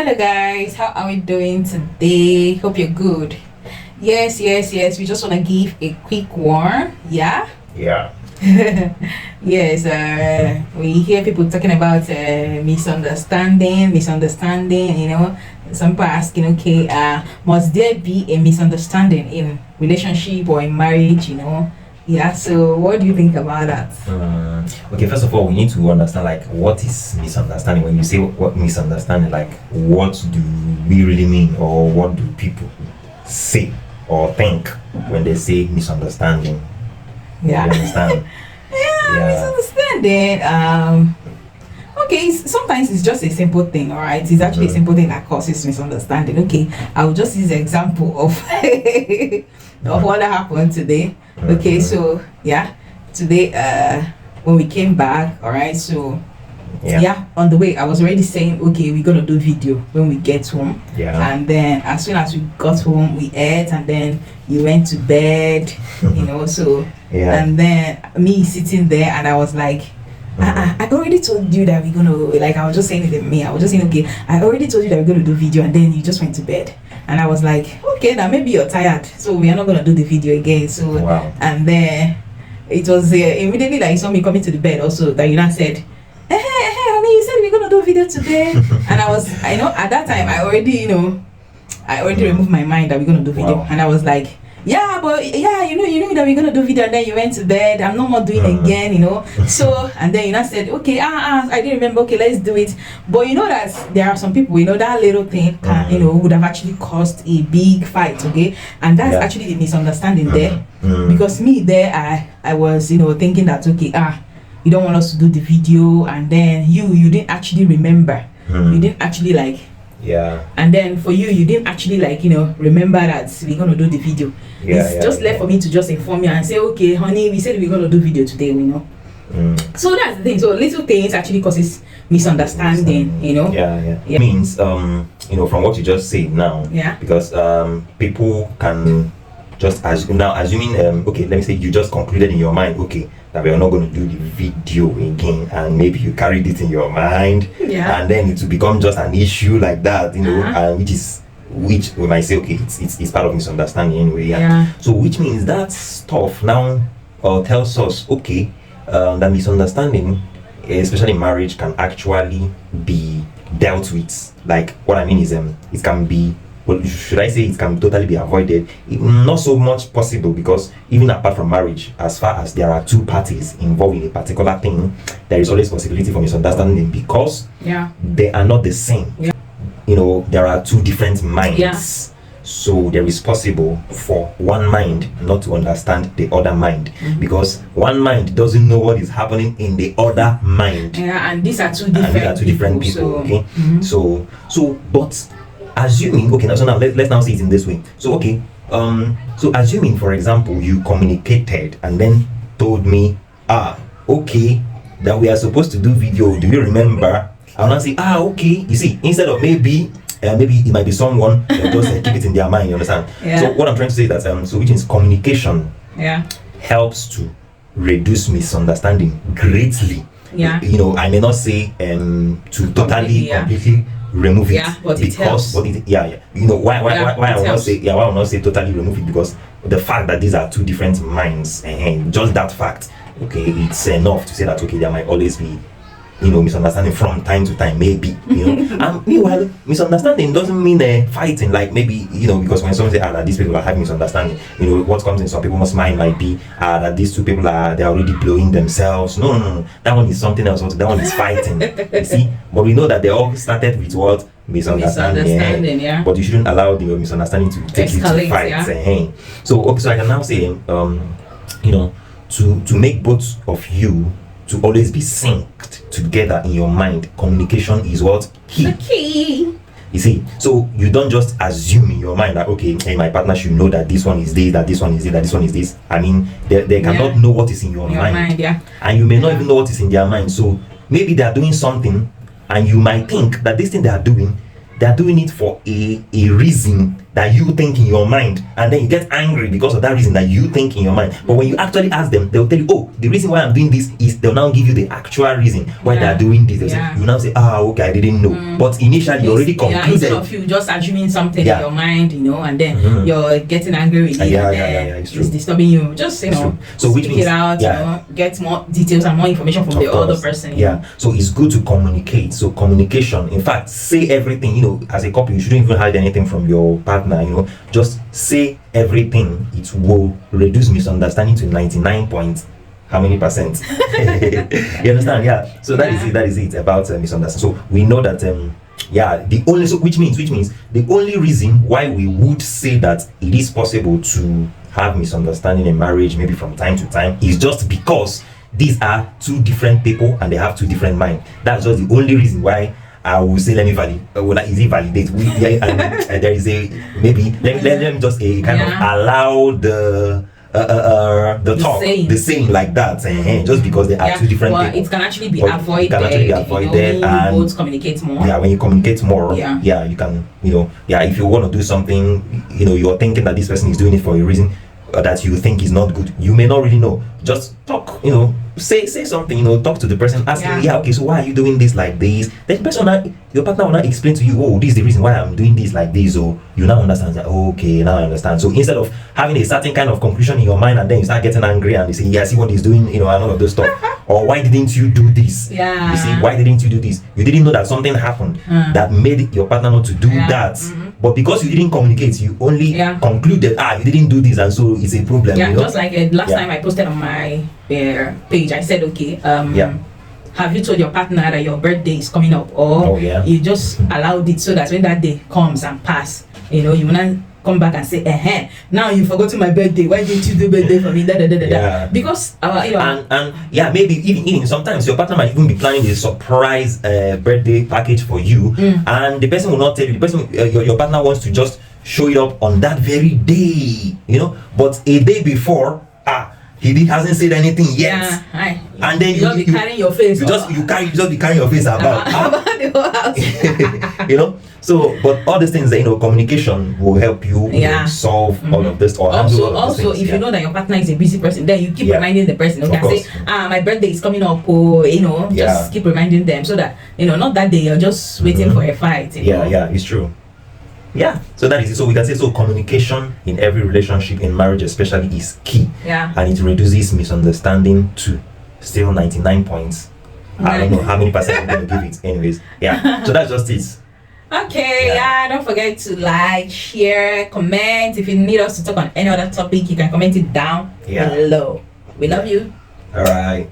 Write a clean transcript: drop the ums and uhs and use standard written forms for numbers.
Hello guys, how are we doing today? Hope you're good. Yes. We just want to give a quick warn. Yeah. Yes. We hear people talking about misunderstanding. You know, some people asking, okay, must there be a misunderstanding in relationship or in marriage? You know. Yeah, so what do you think about that? Okay, first of all, we need to understand like what is misunderstanding. When you say what misunderstanding, like what do we really mean, or what do people say or think when they say misunderstanding? Yeah. You understand? Misunderstanding. Okay, sometimes it's just a simple thing, all right? It's actually a simple thing that causes misunderstanding. Okay, I will just use an example of of what happened today. Okay, so yeah, today when we came back, all right, so yeah, on the way I was already saying, okay, we're gonna do video when we get home. And then as soon as we got home, we ate, and then you went to bed, you know. So and then me sitting there, and I was like, I already told you that we're gonna, like, I was just saying it to me. I was just saying, okay, I already told you that we're gonna do video, and then you just went to bed. And I was like, okay, now maybe you're tired, so we are not gonna do the video again. So and then it was immediately that you saw me coming to the bed also, that you now said, hey, honey, you said we're gonna do video today. And I know at that time I already removed my mind that we're gonna do video. And I was like, yeah, but yeah, you know that we're gonna do video, and then you went to bed. I'm not more doing again, you know. So and then you know said, okay, I didn't remember. Okay, let's do it. But you know that there are some people, you know, that little thing can, you know, would have actually caused a big fight. Okay, and that's actually the misunderstanding there, because me there, I was, you know, thinking that, okay, you don't want us to do the video, and then you didn't actually remember. You didn't actually like. And then for you didn't actually, like, you know, remember that we're gonna do the video. It's just left for me to just inform you and say, okay, honey, we said we're gonna do video today, you know. So that's the thing. So little things actually causes misunderstanding, you know. It means you know, from what you just said now, because people can just assuming okay, let me say you just concluded in your mind, okay, that we are not going to do the video again, and maybe you carried it in your mind, and then it will become just an issue like that, you know, and which we might say, okay, it's part of misunderstanding anyway. So which means that stuff now tells us, okay, that misunderstanding, especially in marriage, can actually be dealt with. Like, what I mean is it can be, well, should I say it can totally be avoided? Not so much possible, because even apart from marriage, as far as there are two parties involved in a particular thing, there is always possibility for misunderstanding, because they are not the same. You know, there are two different minds. So there is possible for one mind not to understand the other mind, because one mind doesn't know what is happening in the other mind. And these are two different people. So, so but assuming, okay, so now let's now see it in this way. So okay, so assuming, for example, you communicated and then told me, okay, that we are supposed to do video, do you remember? I'll not say, okay. You see, instead of maybe it might be someone that just keep it in their mind, you understand? So what I'm trying to say is that so which is communication helps to reduce misunderstanding greatly. You know, I may not say to completely remove it, because you know why I will not say totally remove it, because the fact that these are two different minds, and just that fact, okay, it's enough to say that, okay, there might always be, you know, misunderstanding from time to time, maybe, you know. And meanwhile, misunderstanding doesn't mean fighting, like maybe, you know, because when someone say that these people are having misunderstanding, you know, what comes in some people's mind might be that these two people they're already blowing themselves. No, that one is something else. That one is fighting. You see, but we know that they all started with what? Misunderstanding. But you shouldn't allow the misunderstanding to take you to fight. So okay, so I can now say you know, to make both of you to always be synced together in your mind, communication is what? Key. You see, so you don't just assume in your mind that, okay, hey, my partner should know that this one is this, that this one is this, that this one is this. I mean, they cannot know what is in your mind. And you may not even know what is in their mind. So maybe they are doing something, and you might think that this thing they are doing it for a reason that you think in your mind, and then you get angry because of that reason that you think in your mind. But when you actually ask them, they'll tell you, oh, the reason why I'm doing this is, they'll now give you the actual reason why they're doing this. They'll say, you now say, okay, I didn't know. But initially you already concluded. Instead of you just assuming something in your mind, and then you're getting angry with it, it's disturbing you. Just so which speak means, it out, get more details and more information from the other person. So it's good to communicate. So communication, in fact, say everything. As a couple, you shouldn't even hide anything from your partner. Just say everything. It will reduce misunderstanding to 99 point how many percent. You understand? So that is it about misunderstanding. So we know that which means the only reason why we would say that it is possible to have misunderstanding in marriage, maybe from time to time, is just because these are two different people and they have two different minds. That's just the only reason why I will say, let me validate. There is a maybe. Let me just kind of allow the talk, the saying like that, just because they are two different people. It can actually be avoided. And both communicate more. When you communicate more, you can, if you want to do something, you're thinking that this person is doing it for a reason that you think is not good. You may not really know. Just talk, say something, talk to the person, ask him, okay, so why are you doing this like this? Then the person, your partner will not explain to you, oh, this is the reason why I'm doing this like this, or you now understand that, okay, now I understand. So instead of having a certain kind of conclusion in your mind and then you start getting angry and you say, see what he's doing, and all of those stuff. Or why didn't you do this? You say, why didn't you do this? You didn't know that something happened that made your partner not to do that. But because you didn't communicate, you only concluded, you didn't do this, and so it's a problem. Just like last time I posted on my page, I said, okay, have you told your partner that your birthday is coming up, or you just allowed it so that when that day comes and pass, you will not come back and say, now you forgot my birthday, why didn't you do birthday for me, because maybe even sometimes your partner might even be planning a surprise birthday package for you, and the person will not tell you. The person, your partner wants to just show it up on that very day, but a day before, he hasn't said anything yet. And then you be carrying your face. You just be carrying your face about the whole house. So, but all these things, communication will help you solve all of this, or also, if you know that your partner is a busy person, then you keep reminding the person. Say, my birthday is coming up, or just keep reminding them, so that not that day you're just waiting for a fight. It's true. So that is it. So we can say, communication in every relationship, in marriage especially, is key. And it reduces misunderstanding to still 99 points. I don't know how many percent I'm going to give it. Anyways, so that's just it. Okay, don't forget to like, share, comment. If you need us to talk on any other topic, you can comment it down below. We love you. All right.